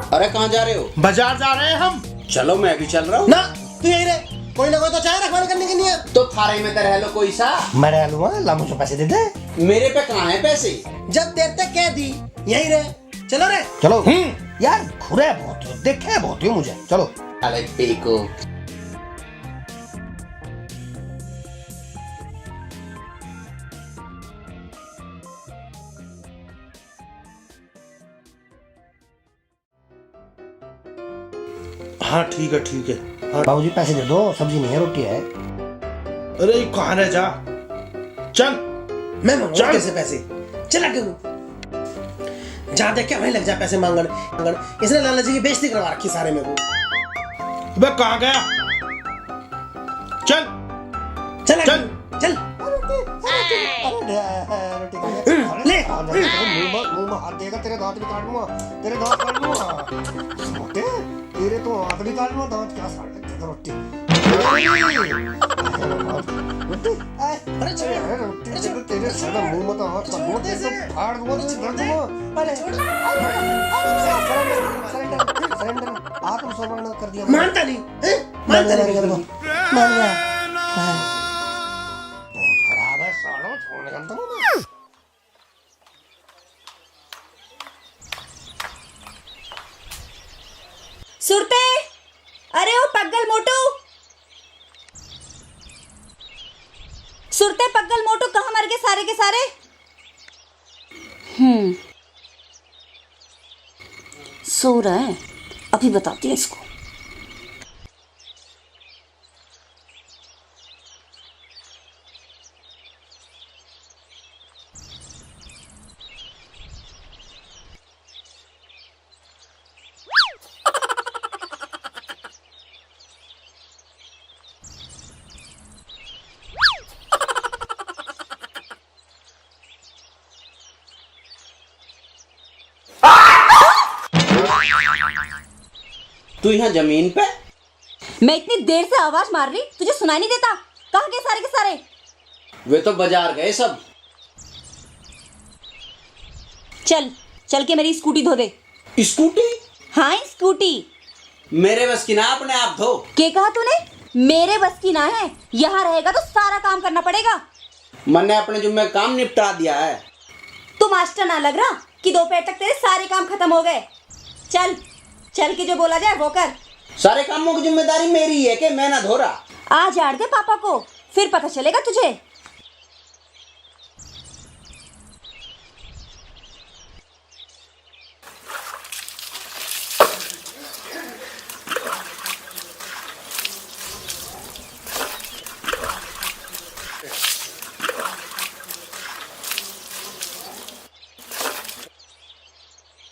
अरे कहाँ जा रहे हो? बाजार जा रहे हैं हम। चलो मैं भी चल रहा हूँ। ना तू यही रहे, कोई ना कोई तो चाहे रखवाली करने के लिए। तो थारे में तो रह लो कोई सा। मैं रह लूँगा, ला मुझे पैसे दे दे। मेरे पे कहाँ है पैसे? जब देर तक कह दी, यही रहे। चलो रे चलो। यार घुरे बहुत हो, देखे बहुत हो मुझे। चलो। अरे बेको। हाँ ठीक है ठीक है। हाँ बाबूजी पैसे दे दो, सब्जी नहीं है रोटी है। अरे कहाँ रह जा, चल। मैं मंगवा कैसे पैसे? चला क्यों? जहाँ देख के वहीं लग जा पैसे मांगन। इसने लाला जी की बेइज्जती करवा रखी सारे में को। अबे कहाँ गया? चल चल चल चल ले मुंह में हाथ देगा, तेरे दांत भी काट दूंगा, तेरे दांत काट दूंगा। मोटे तेरे तो हाथ भी काट दूंगा, दांत क्या साड़ देते रोटी। तेरे साला मुंह में तो हाथ काट दूंगा, तेरे तो फाड़ दूंगा, तो छितर दूंगा। सरेंडर आत्मसमर्पण कर दिया। मानता नहीं, मानता नहीं मान रहा। बहुत खराब है सालों, छोड़ने का तो ना। सुरते, अरे ओ पग्गल मोटू, सुरते पग्गल मोटू कहाँ मर गए सारे के सारे? सो रहा है, अभी बताती हूँ इसको। तू यहाँ जमीन पे? मैं इतनी देर से आवाज मार रही, तुझे सुनाई नहीं देता? कहाँ गए सारे के सारे? वे तो बाजार गए सब। चल चल के मेरी स्कूटी धो दे। स्कूटी? हाँ स्कूटी। मेरे बस की ना, अपने आप धो। क्या कहा तूने? मेरे बस की ना है, यहाँ रहेगा तो सारा काम करना पड़ेगा। मैंने अपने जुम्मे काम निपटा दिया है। तू मास्टर ना लग रहा कि दोपहर तक तेरे सारे काम खत्म हो गए। चल चल के जो बोला जाए वो कर। सारे कामों की जिम्मेदारी मेरी है कि मैं ना धो रहा। आ झाड़ दे पापा को, फिर पता चलेगा तुझे।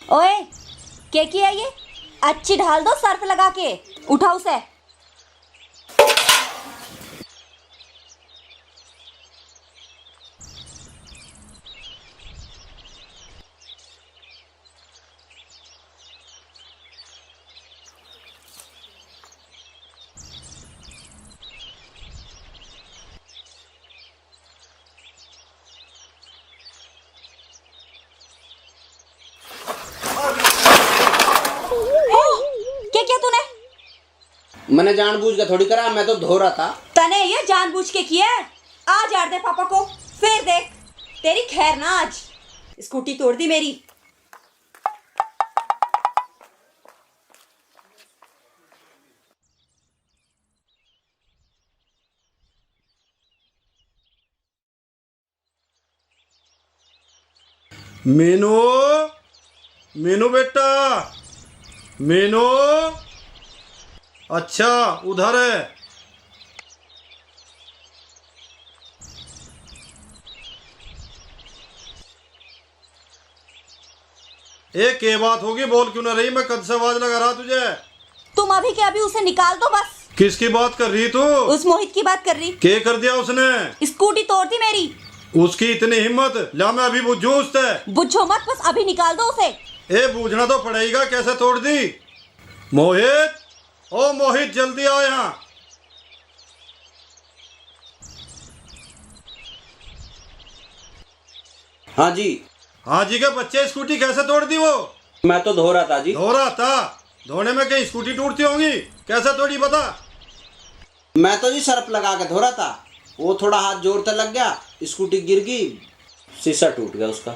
ओए क्या किया ये? अच्छी ढाल दो सर्फ लगा के। उठा उसे। मैंने जानबूझ के थोड़ी करा, मैं तो धो रहा था। तने ये जानबूझ के किया है? आज झाड़ दे पापा को, फिर देख तेरी खैर ना। आज स्कूटी तोड़ दी मेरी। मीनू, मीनू बेटा, मीनू। अच्छा उधर है। एक ये बात होगी, बोल क्यों ना रही? मैं कद से आवाज लगा रहा तुझे। तुम अभी के अभी उसे निकाल दो बस। किसकी बात कर रही तू? उस मोहित की बात कर रही। क्या कर दिया उसने? स्कूटी तोड़ दी मेरी। उसकी इतनी हिम्मत? ला मैं अभी बुझू उससे। बुझो मत, बस अभी निकाल दो उसे। ए बूझना तो पड़ेगा, कैसे तोड़ दी? मोहित, ओ मोहित जल्दी आओ यहाँ। हाँ जी। हाँ जी के बच्चे, स्कूटी कैसे तोड़ दी वो? मैं तो धो रहा था जी। धो रहा था? धोने में कहीं स्कूटी टूटती होंगी, कैसे तोड़ी बता? मैं तो जी सर्फ लगा के धो रहा था, वो थोड़ा हाथ जोर से लग गया, स्कूटी गिर गई, शीशा टूट गया उसका।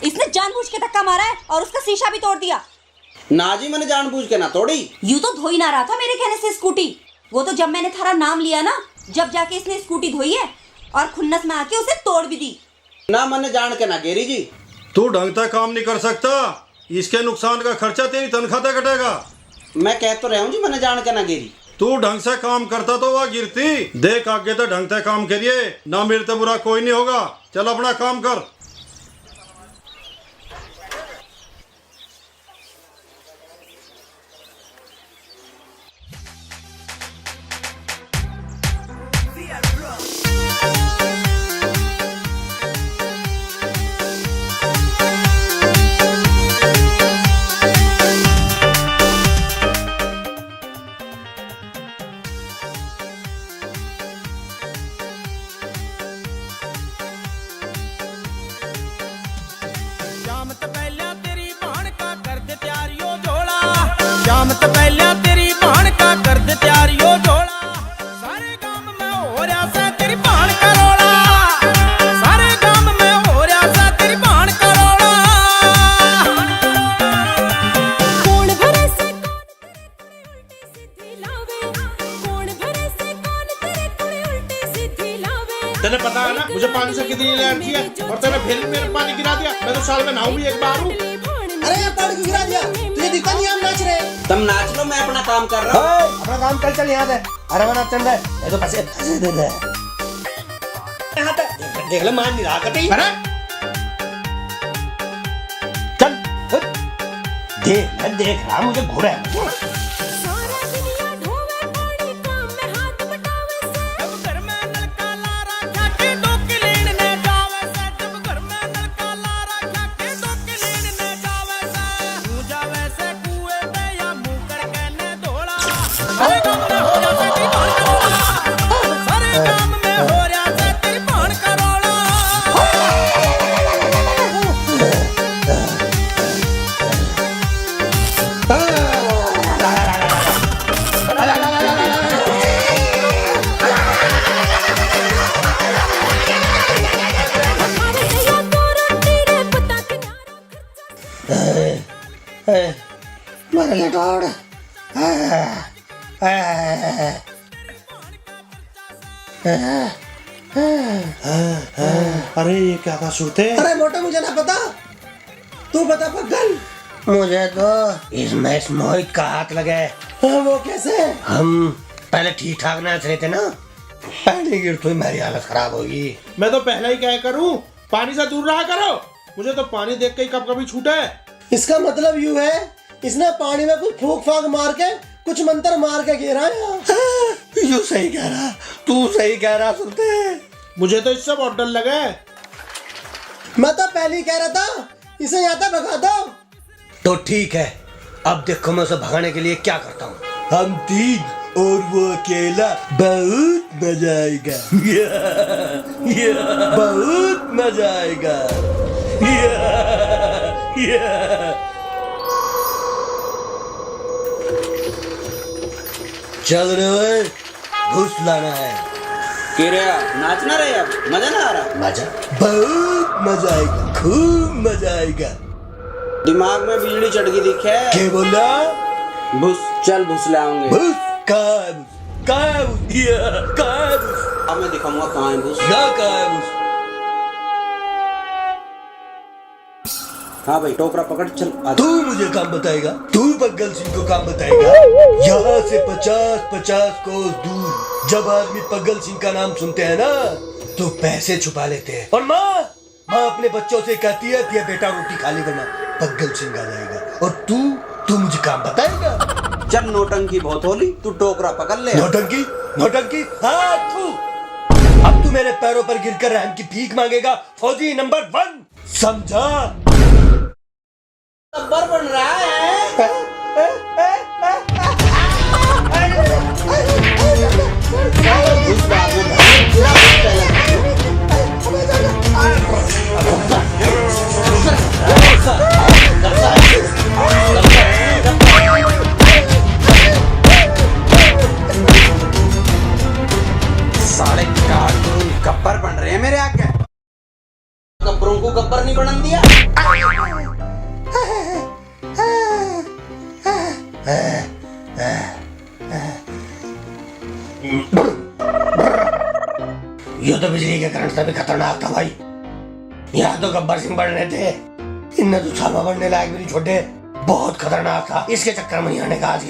इसने जानबूझ के धक्का मारा है और उसका शीशा भी तोड़ दिया। ना जी, मैंने जानबूझ के ना तोड़ी। यूं तो धो ही ना रहा था मेरे कहने से स्कूटी। वो तो जब मैंने थारा नाम लिया ना, जब जाके इसने स्कूटी धोई है और खुन्नस में आके उसे तोड़ भी दी। ना मैंने जान के ना गेरी जी। तू ढंग से काम नहीं कर सकता, इसके नुकसान का खर्चा तेरी तनख्वाह से कटेगा। मैं कह तो रहा हूँ जी, मैंने जान के ना गिरी। तू ढंग से काम करता तो वह गिरती। देख आगे तो ढंग से काम करिए, ना मेरे तो बुरा कोई नहीं होगा। चल अपना काम कर। शाम तो पहले तेरी बहन का कर दे तैयारियों झोला, शाम तो पहले तेरी बहन का कर दे तैयारियों झोला। सारे गांव में हो रहा सा तेरी बहन का रोला, सारे गांव में हो रहा सा तेरी बहन का रोला। कौन भरे से कौन भरे से कौन तेरे कुड़ी उल्टी सीधी लावे। तेने पता है ना मुझे पानी से कितनी एलर्जी है, और तेने फिर भी मेरे पानी गिरा दिया। मैं तो साल में नहाऊं भी एक बार हूँ। अरे यार पानी क्यों गिरा दिया? तुझे दिखा नहीं हम नाच रहे? तुम नाच लो, मैं अपना काम कर रहा हूँ। अपना काम कर, चल यहाँ से। अरे वरना चल रहा है, मैं तो पैसे दे दे। यहाँ तक देख ले, मान नहीं रहा कभी। अरे चल देख रहा मुझे घोड़ा है। मारे लटोड़। अरे ये क्या था सुरते? अरे मोटा मुझे ना पता, तू बता पगल। मुझे तो इसमें इस मोहित का हाथ लगा है। वो कैसे? हम पहले ठीक ठाक नाच रहे थे ना, पहले गिर तो मेरी हालत खराब होगी। मैं तो पहले ही क्या करूं, पानी से दूर रहा करो। मुझे तो पानी देख के ही कब कभी छूटा है। इसका मतलब यूं है, इसने पानी में कुछ फूंक फाक मार के, कुछ मंत्र मार के गिरा है। यूं सही कह रहा, तू सही कह रहा सुनते। मुझे तो इससे बहुत डर लगा है। मैं तो पहले ही कह रहा था, इसे यहाँ तक भगा दो। तो ठीक है, अब देखो मैं उसे भगाने के लिए क्या करता हूँ। हम तीन और वो अकेला, बहुत मजा आएगा। बहुत मजा आएगा। चल रहे घुस लाना है। नाचना रहे, अब मजा ना आ रहा? मजा, बहुत मजा आएगा, खूब मजा आएगा। दिमाग में बिजली चढ़ गई दिखे। क्या बोला? भूस, चल भूस लाऊंगे। भूस कहाँ है? अब मैं दिखाऊंगा कहाँ है भूस। कहाँ है भूस? हाँ भाई, टोकरा पकड़, चल। तू मुझे काम बताएगा? तू पगल सिंह को काम बताएगा? यहाँ से 50-50 कोस दूर जब आदमी पगल सिंह का नाम सुनते हैं ना, तो पैसे छुपा लेते हैं। और माँ अपने बच्चों से कहती है कि बेटा रोटी खा ले वरना पगल सिंह आ जाएगा। और तू मुझे काम बताएगा? चल, नोटंकी बहुत होली, तू टोकरा पकड़ ले। नोटंकी? हाँ तू। अब तू मेरे पैरों पर गिरकर रहम की भीख मांगेगा, फौजी नंबर 1, समझा? टब्बर बन रहा है। साले कार्टून गब्बर बन रहे हैं मेरे आगे। गब्बरों को गब्बर नहीं बन दिया। ये तो बिजली के करंट से भी खतरनाक था भाई। यहाँ तो गब्बर सिंह बढ़ रहे थे, इनने तो छापा बढ़ने लायक भी नहीं छोड़े। बहुत खतरनाक था, इसके चक्कर में आने का आज।